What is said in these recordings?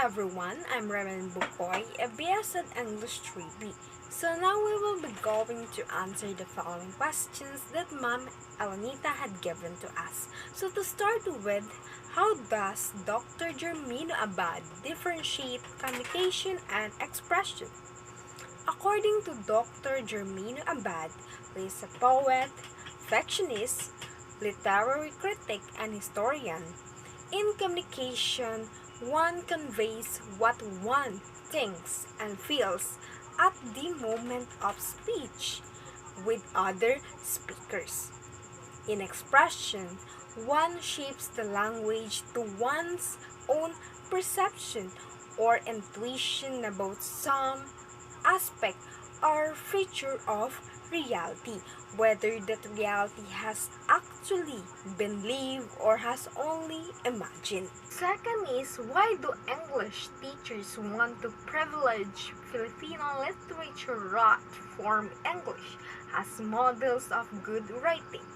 everyone, I'm Reverend Bukoy, a BSed English 3B. So now we will be going to answer the following questions that Ma'am Elanita had given to us. So to start with, how does Dr. Germino Abad differentiate communication and expression? According to Dr. Germino Abad, who is a poet, fictionist, literary critic, and historian, in communication, one conveys what one thinks and feels at the moment of speech with other speakers. In expression, one shapes the language to one's own perception or intuition about some aspect or feature of reality, whether that reality has actually been lived or has only imagined. Second is, why do English teachers want to privilege Filipino literature wrought form English as models of good writing?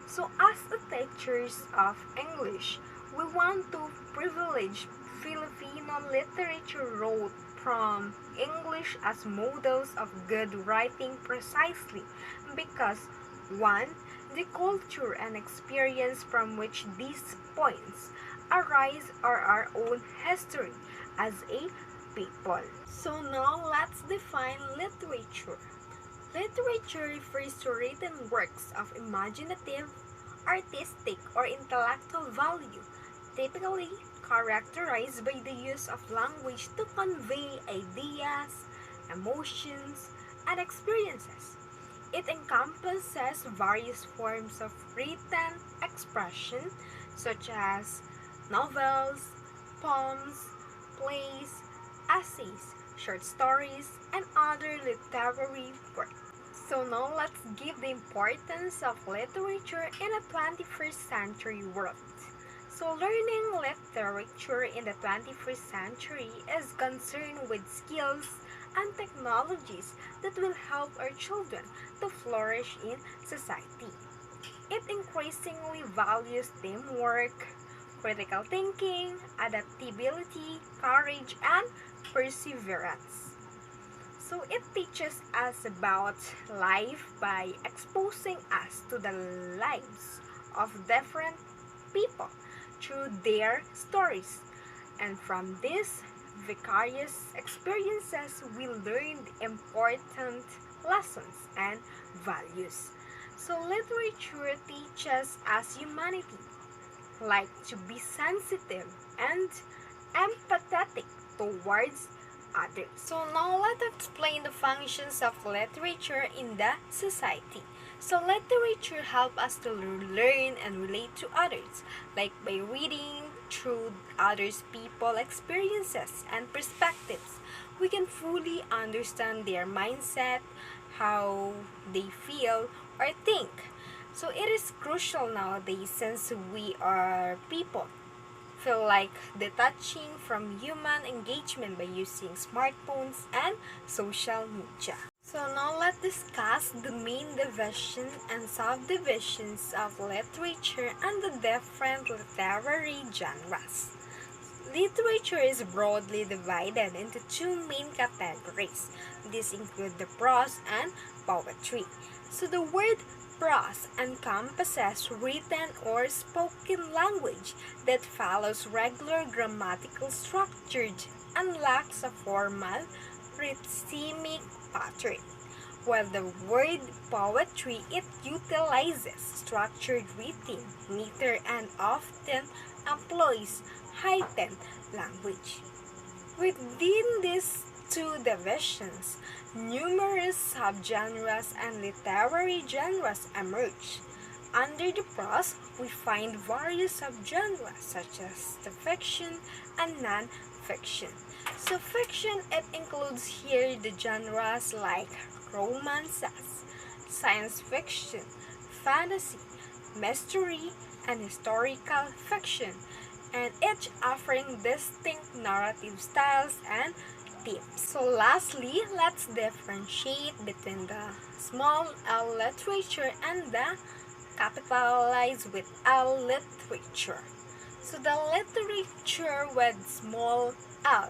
So as the teachers of English, we want to privilege Filipino literature wrote from English as models of good writing precisely because 1. The culture and experience from which these points arise are our own history as a people. So now let's define literature. Literature refers to written works of imaginative, artistic, or intellectual value, typically characterized by the use of language to convey ideas, emotions, and experiences. It encompasses various forms of written expression, such as novels, poems, plays, essays, short stories, and other literary works. So now let's give the importance of literature in a 21st century world. So learning literature in the 21st century is concerned with skills and technologies that will help our children to flourish in society. It increasingly values teamwork, critical thinking, adaptability, courage, and perseverance. So it teaches us about life by exposing us to the lives of different people through their stories. And from these vicarious experiences, we learn important lessons and values. So literature teaches us humanity, like to be sensitive and empathetic towards others. So now let's explain the functions of literature in the society. So literature helps us to learn and relate to others, like by reading through others' people experiences and perspectives. We can fully understand their mindset, how they feel or think. So it is crucial nowadays since we are people feel like detaching from human engagement by using smartphones and social media. So now let's discuss the main division and subdivisions of literature and the different literary genres. Literature is broadly divided into two main categories. These include the prose and poetry. So the word prose encompasses written or spoken language that follows regular grammatical structure and lacks a formal rhythmic pattern. While the word poetry, it utilizes structured writing, meter, and often employs heightened language. Within these two divisions, numerous subgenres and literary genres emerge. Under the prose, we find various subgenres such as the fiction and non-fiction. So fiction, it includes here the genres like romances, science fiction, fantasy, mystery, and historical fiction, and each offering distinct narrative styles and themes. So lastly, let's differentiate between the small L literature and the capitalized with L literature. So the literature with small L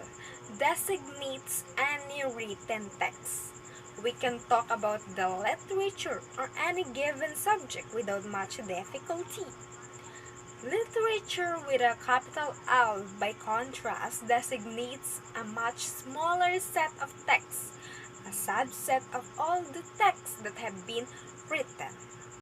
designates any written text. We can talk about the literature or any given subject without much difficulty. Literature with a capital L, by contrast, designates a much smaller set of texts, a subset of all the texts that have been written.